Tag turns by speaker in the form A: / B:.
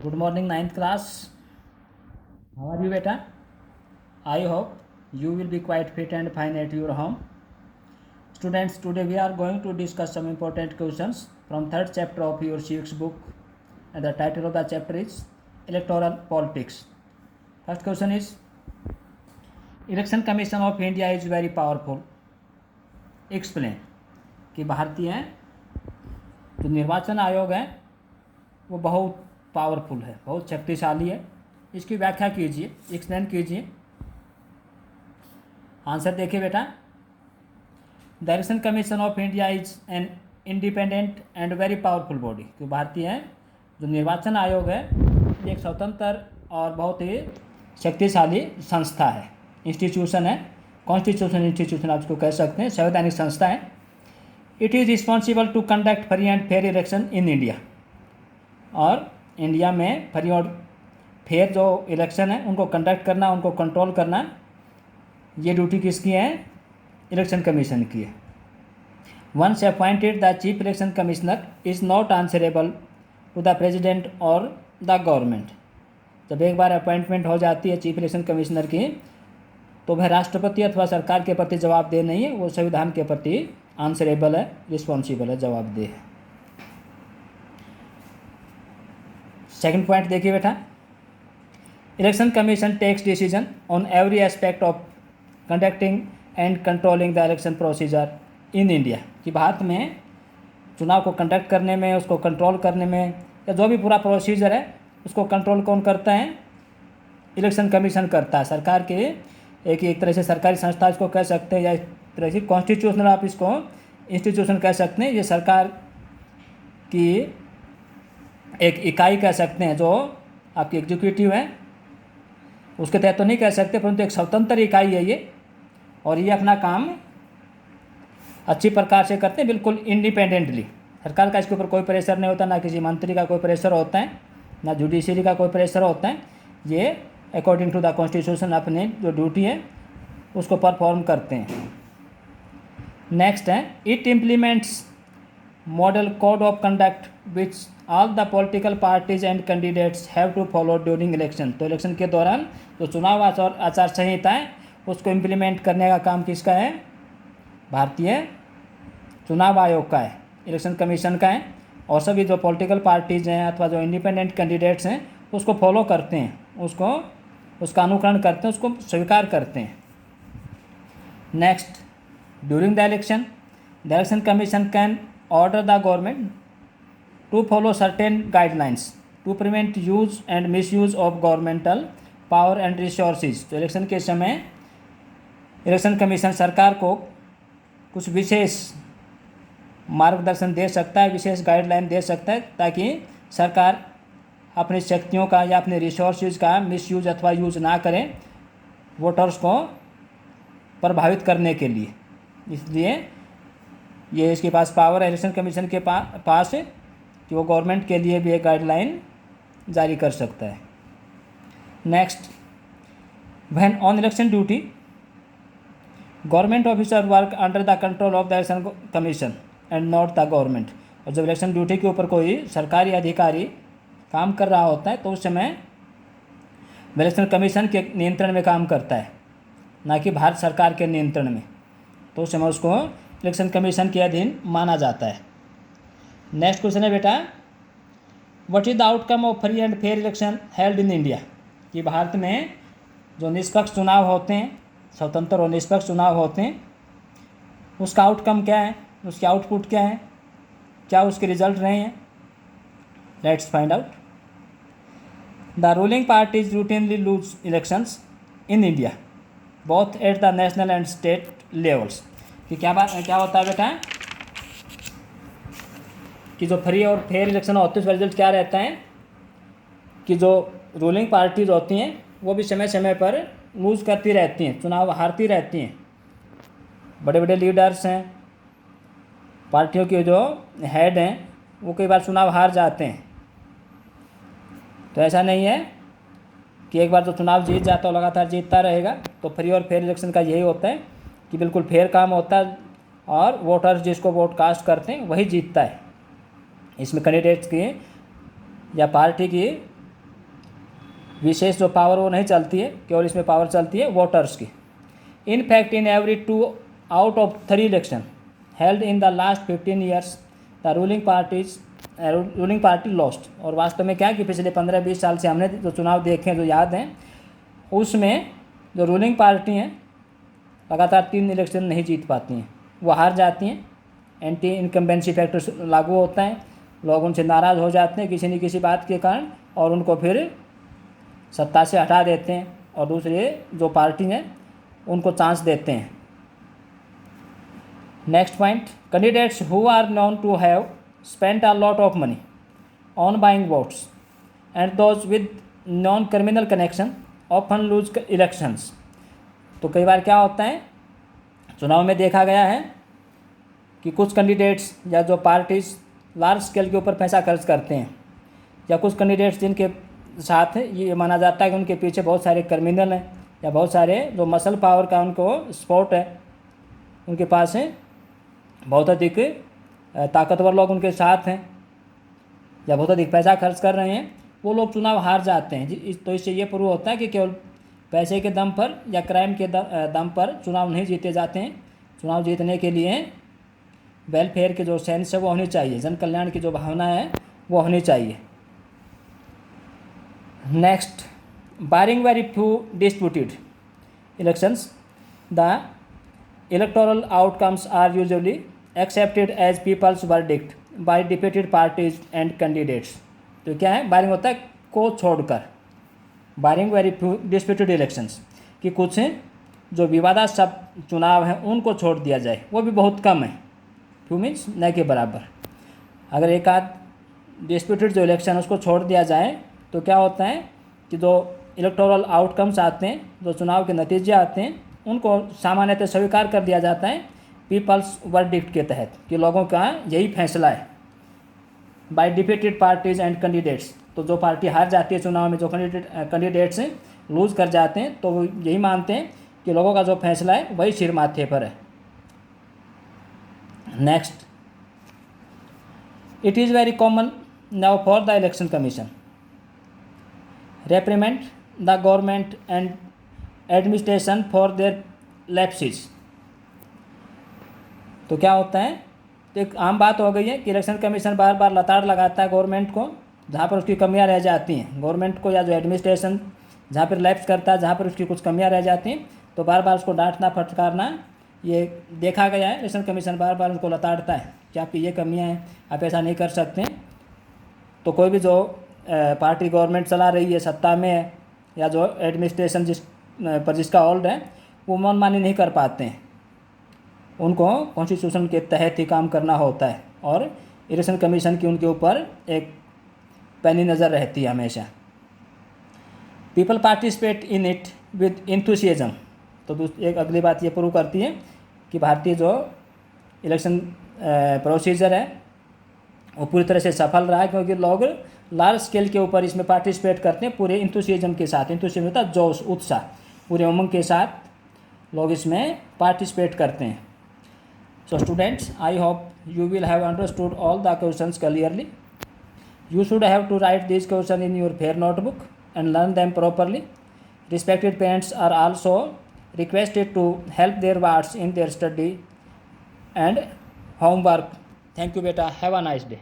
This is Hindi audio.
A: Good morning, ninth class. How are you, beta? I hope you will be quite fit and fine at your home. Students, today we are going to discuss some important questions from third chapter of your civics book, and the title of the chapter is Electoral Politics. First question is, Election Commission of India is very powerful. Explain. कि भारतीय जो निर्वाचन आयोग है वो बहुत पावरफुल है, बहुत शक्तिशाली है। इसकी व्याख्या कीजिए, एक्सप्लेन कीजिए। आंसर देखिए बेटा। The election commission of India is an independent and very powerful body. कि भारतीय जो निर्वाचन आयोग है ये एक स्वतंत्र और बहुत ही शक्तिशाली संस्था है, इंस्टीट्यूशन है, कॉन्स्टिट्यूशन इंस्टीट्यूशन आप उसको कह सकते हैं, संवैधानिक संस्था है। It is responsible to conduct free and fair election in India. और इंडिया में फ्री और फेयर जो इलेक्शन है उनको कंडक्ट करना, उनको कंट्रोल करना, ये ड्यूटी किसकी है? इलेक्शन कमीशन की है। Once appointed the chief election commissioner is not answerable to the president और द गवर्नमेंट। जब एक बार अपॉइंटमेंट हो जाती है चीफ इलेक्शन कमिश्नर की तो वह राष्ट्रपति अथवा सरकार के प्रति जवाबदेह नहीं है, वो संविधान के प्रति आंसरेबल है, रिस्पॉन्सिबल है, जवाबदेह है। सेकंड पॉइंट देखिए बेटा। Election commission takes decision on every aspect of conducting and controlling the election procedure in India. कि भारत में चुनाव को कंडक्ट करने में, उसको कंट्रोल करने में, या जो भी पूरा प्रोसीजर है उसको कंट्रोल कौन करता है? इलेक्शन कमीशन करता है। सरकार के एक तरह से सरकारी संस्था इसको कह सकते हैं, या एक तरह से कॉन्स्टिट्यूशनल आप इसको इंस्टीट्यूशन कह सकते हैं। ये सरकार की एक इकाई कह सकते हैं, जो आपकी एग्जीक्यूटिव है उसके तहत तो नहीं कह सकते, परंतु एक स्वतंत्र इकाई है ये, और ये अपना काम अच्छी प्रकार से करते हैं, बिल्कुल इंडिपेंडेंटली। सरकार का इसके ऊपर कोई प्रेशर नहीं होता, ना किसी मंत्री का कोई प्रेशर होता है, ना जुडिशरी का कोई प्रेशर होता है। ये अकॉर्डिंग टू द कॉन्स्टिट्यूशन अपने जो ड्यूटी है उसको परफॉर्म करते हैं। नेक्स्ट है, it implements model code of conduct which all the political parties and candidates have to follow during election. तो इलेक्शन के दौरान जो चुनाव आचार संहिता है उसको इम्प्लीमेंट करने का काम किसका है? भारतीय चुनाव आयोग का है, इलेक्शन कमीशन का है। और सभी जो पॉलिटिकल पार्टीज हैं अथवा जो इंडिपेंडेंट कैंडिडेट्स हैं उसको फॉलो करते हैं, उसका अनुकरण करते हैं, उसको स्वीकार करते हैं। Next, during the election commission can order the government to follow certain guidelines to prevent use and misuse of governmental power and resources। तो इलेक्शन के समय इलेक्शन कमीशन सरकार को कुछ विशेष मार्गदर्शन दे सकता है, विशेष गाइडलाइन दे सकता है, ताकि सरकार अपनी शक्तियों का या अपने रिसोर्सेज का मिसयूज अथवा यूज ना करें वोटर्स को प्रभावित करने के लिए। इसलिए ये इसके पास पावर है, इलेक्शन कमीशन के पास है कि वो गवर्नमेंट के लिए भी एक गाइडलाइन जारी कर सकता है। Next, when on election duty government officer work under the control of the election commission and not the government. और जब इलेक्शन ड्यूटी के ऊपर कोई सरकारी अधिकारी काम कर रहा होता है तो उस समय इलेक्शन कमीशन के नियंत्रण में काम करता है, ना कि भारत सरकार के नियंत्रण में। तो उस समय उसको इलेक्शन कमीशन के अधीन माना जाता है। नेक्स्ट क्वेश्चन है बेटा, what is the outcome of free and fair election held in India. कि भारत में जो निष्पक्ष चुनाव होते हैं, स्वतंत्र और निष्पक्ष चुनाव होते हैं, उसका आउटकम क्या है, उसकी आउटपुट क्या है, क्या उसके रिजल्ट रहे हैं? Let's find out. The ruling parties routinely lose elections in India both at the national and state levels. कि क्या होता है बेटा कि जो फ्री और फेयर इलेक्शन होते हैं उसका रिजल्ट क्या रहता है कि जो रूलिंग पार्टीज होती हैं वो भी समय समय पर लूज करती रहती हैं, चुनाव हारती रहती हैं। बड़े बड़े लीडर्स हैं, पार्टियों के जो हेड हैं वो कई बार चुनाव हार जाते हैं। तो ऐसा नहीं है कि एक बार जो चुनाव जीत जाता है लगातार जीतता रहेगा। तो फ्री और फेयर इलेक्शन का यही होता है कि बिल्कुल फेयर काम होता है और वोटर्स जिसको वोट कास्ट करते हैं वही जीतता है। इसमें कैंडिडेट्स की या पार्टी की विशेष जो पावर वो नहीं चलती है, केवल इसमें पावर चलती है वोटर्स की। In fact in every 2 out of 3 election held in the last 15 years the ruling party lost. और वास्तव में क्या है कि पिछले 15-20 साल से हमने जो चुनाव देखे हैं, जो याद हैं, उसमें जो रूलिंग पार्टी हैं लगातार 3 इलेक्शन नहीं जीत पाती हैं, वो हार जाती हैं। एंटी इनकम्बेंसी फैक्टर लागू होता है, लोग उनसे नाराज़ हो जाते हैं किसी न किसी बात के कारण और उनको फिर सत्ता से हटा देते हैं और दूसरे जो पार्टी हैं उनको चांस देते हैं। Next point, candidates who are known to have spent a lot of money on buying votes and those with non criminal connection often lose elections. तो कई बार क्या होता है, चुनाव में देखा गया है कि कुछ कैंडिडेट्स या जो पार्टीज लार्ज स्केल के ऊपर पैसा खर्च करते हैं, या कुछ कैंडिडेट्स जिनके साथ ये माना जाता है कि उनके पीछे बहुत सारे क्रिमिनल हैं या बहुत सारे जो मसल पावर का उनको सपोर्ट है, उनके पास है बहुत अधिक ताकतवर लोग उनके साथ हैं या बहुत अधिक पैसा खर्च कर रहे हैं, वो लोग चुनाव हार जाते हैं। तो इससे ये प्रूव होता है कि केवल पैसे के दम पर या क्राइम के दम पर चुनाव नहीं जीते जाते हैं। चुनाव जीतने के लिए वेलफेयर की जो सेंस है वो होनी चाहिए, जन कल्याण की जो भावना है वो होनी चाहिए। Next, barring very few disputed elections the electoral outcomes are usually accepted as people's verdict by defeated parties and candidates. तो क्या है, बारिंग होता है को छोड़कर, barring very few disputed elections कि कुछ जो विवादास्पद चुनाव हैं उनको छोड़ दिया जाए, वो भी बहुत कम है। फ्यू मीन्स न के बराबर। अगर एक आध डिस्प्यूटेड जो इलेक्शन उसको छोड़ दिया जाए तो क्या होता है कि जो इलेक्टोरल आउटकम्स आते हैं, जो चुनाव के नतीजे आते हैं, उनको सामान्यतः स्वीकार कर दिया जाता है पीपल्स वर्डिक्ट के तहत कि लोगों का यही फैसला है। By defeated parties and candidates, तो जो पार्टी हार जाती है चुनाव में, जो कैंडिडेट्स लूज कर जाते हैं, तो वो यही मानते हैं कि लोगों का जो फैसला है वही सिर माथे पर है। Next, it is very common now for the election commission reprimand the government and administration for their lapses। तो क्या होता है, तो एक आम बात हो गई है कि इलेक्शन कमीशन बार बार लताड़ लगाता है गवर्नमेंट को जहाँ पर उसकी कमियां रह जाती हैं, गवर्नमेंट को या जो एडमिनिस्ट्रेशन जहाँ पर लैप्स करता है, जहाँ पर उसकी कुछ कमियां रह जाती हैं, तो बार बार उसको डांटना फटकारना ये देखा गया है। इलेक्शन कमीशन बार बार उनको लताड़ता है कि आपकी ये कमियाँ हैं, आप ऐसा नहीं कर सकते। तो कोई भी जो पार्टी गवर्नमेंट चला रही है, सत्ता में है, या जो एडमिनिस्ट्रेशन पर जिसका होल्ड है, वो मनमानी नहीं कर पाते हैं, उनको कॉन्स्टिट्यूशन के तहत ही काम करना होता है और इलेक्शन कमीशन की उनके ऊपर एक पैनी नज़र रहती है हमेशा। People participate in it with enthusiasm. तो एक अगली बात ये प्रूव करती है कि भारतीय जो इलेक्शन प्रोसीजर है वो पूरी तरह से सफल रहा है, क्योंकि लोग लार्ज स्केल के ऊपर इसमें पार्टिसिपेट करते हैं पूरे इंथुसियाज्म के साथ। इंथुसियाज्म होता है जोश, उत्साह, पूरे उमंग के साथ लोग इसमें पार्टिसिपेट करते हैं। So students, I hope you will have understood all the questions clearly. You should have to write these questions in your fair notebook and learn them properly. Respected parents are also requested to help their wards in their study and homework. Thank you beta. Have a nice day.